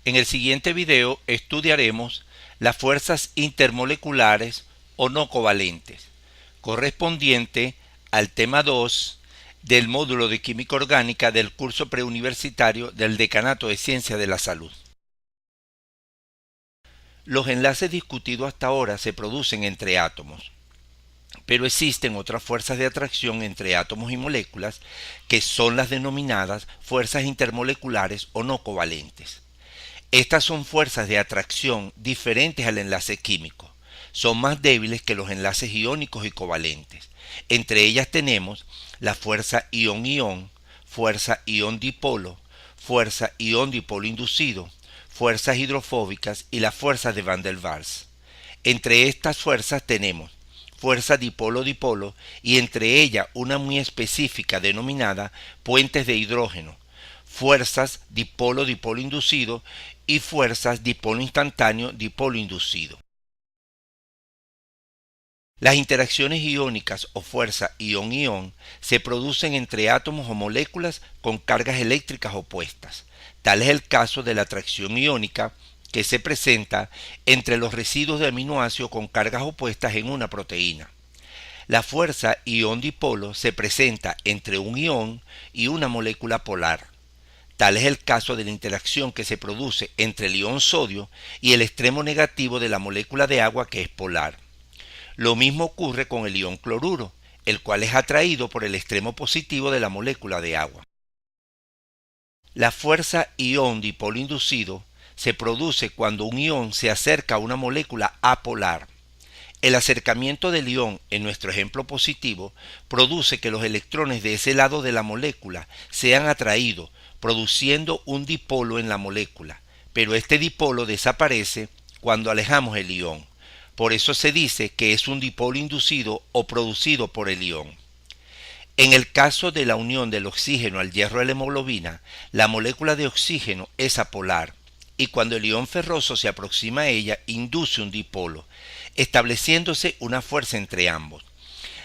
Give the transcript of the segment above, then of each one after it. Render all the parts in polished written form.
En el siguiente video estudiaremos las fuerzas intermoleculares o no covalentes, correspondiente al tema 2 del módulo de Química Orgánica del curso preuniversitario del Decanato de Ciencias de la Salud. Los enlaces discutidos hasta ahora se producen entre átomos, pero existen otras fuerzas de atracción entre átomos y moléculas que son las denominadas fuerzas intermoleculares o no covalentes. Estas son fuerzas de atracción diferentes al enlace químico. Son más débiles que los enlaces iónicos y covalentes. Entre ellas tenemos la fuerza ión-ión, fuerza ión-dipolo, fuerza ión-dipolo inducido, fuerzas hidrofóbicas y las fuerzas de Van der Waals. Entre estas fuerzas tenemos fuerza dipolo-dipolo y entre ellas una muy específica denominada puentes de hidrógeno, fuerzas dipolo-dipolo inducido y fuerzas dipolo instantáneo dipolo inducido. Las interacciones iónicas o fuerza ión-ión se producen entre átomos o moléculas con cargas eléctricas opuestas. Tal es el caso de la atracción iónica que se presenta entre los residuos de aminoácidos con cargas opuestas en una proteína. La fuerza ión-dipolo se presenta entre un ión y una molécula polar. Tal es el caso de la interacción que se produce entre el ión sodio y el extremo negativo de la molécula de agua que es polar. Lo mismo ocurre con el ión cloruro, el cual es atraído por el extremo positivo de la molécula de agua. La fuerza ión dipolo inducido se produce cuando un ión se acerca a una molécula apolar. El acercamiento del ión en nuestro ejemplo positivo produce que los electrones de ese lado de la molécula sean atraídos, produciendo un dipolo en la molécula, pero este dipolo desaparece cuando alejamos el ión. Por eso se dice que es un dipolo inducido o producido por el ión. En el caso de la unión del oxígeno al hierro de la hemoglobina, la molécula de oxígeno es apolar y cuando el ión ferroso se aproxima a ella induce un dipolo, estableciéndose una fuerza entre ambos.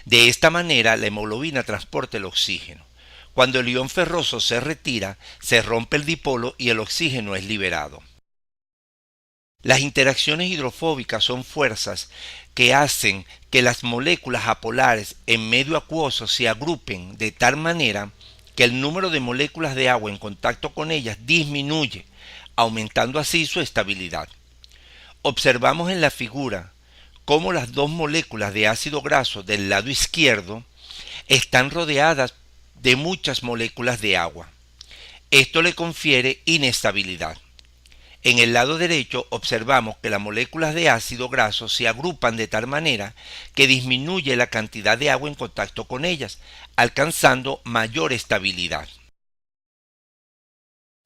De esta manera la hemoglobina transporta el oxígeno. Cuando el ión ferroso se retira, se rompe el dipolo y el oxígeno es liberado. Las interacciones hidrofóbicas son fuerzas que hacen que las moléculas apolares en medio acuoso se agrupen de tal manera que el número de moléculas de agua en contacto con ellas disminuye, aumentando así su estabilidad. Observamos en la figura cómo las dos moléculas de ácido graso del lado izquierdo están rodeadas de muchas moléculas de agua. Esto le confiere inestabilidad. En el lado derecho observamos que las moléculas de ácido graso se agrupan de tal manera que disminuye la cantidad de agua en contacto con ellas, alcanzando mayor estabilidad.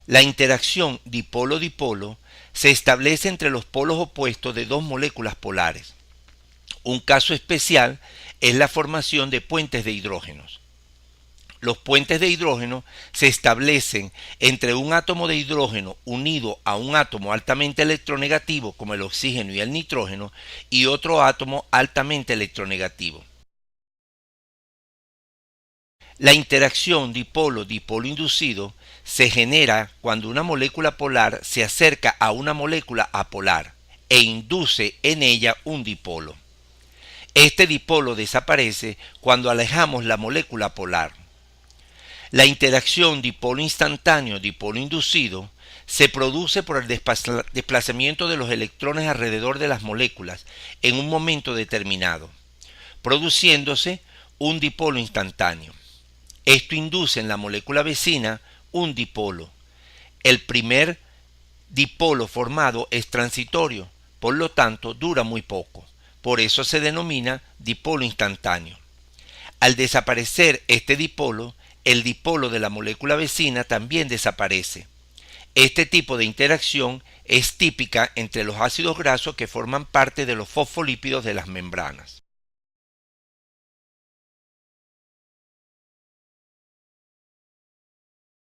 La interacción dipolo-dipolo se establece entre los polos opuestos de dos moléculas polares. Un caso especial es la formación de puentes de hidrógenos. Los puentes de hidrógeno se establecen entre un átomo de hidrógeno unido a un átomo altamente electronegativo como el oxígeno y el nitrógeno y otro átomo altamente electronegativo. La interacción dipolo-dipolo inducido se genera cuando una molécula polar se acerca a una molécula apolar e induce en ella un dipolo. Este dipolo desaparece cuando alejamos la molécula polar. La interacción dipolo instantáneo-dipolo inducido se produce por el desplazamiento de los electrones alrededor de las moléculas en un momento determinado, produciéndose un dipolo instantáneo. Esto induce en la molécula vecina un dipolo. El primer dipolo formado es transitorio, por lo tanto dura muy poco. Por eso se denomina dipolo instantáneo. Al desaparecer este dipolo, el dipolo de la molécula vecina también desaparece. Este tipo de interacción es típica entre los ácidos grasos que forman parte de los fosfolípidos de las membranas.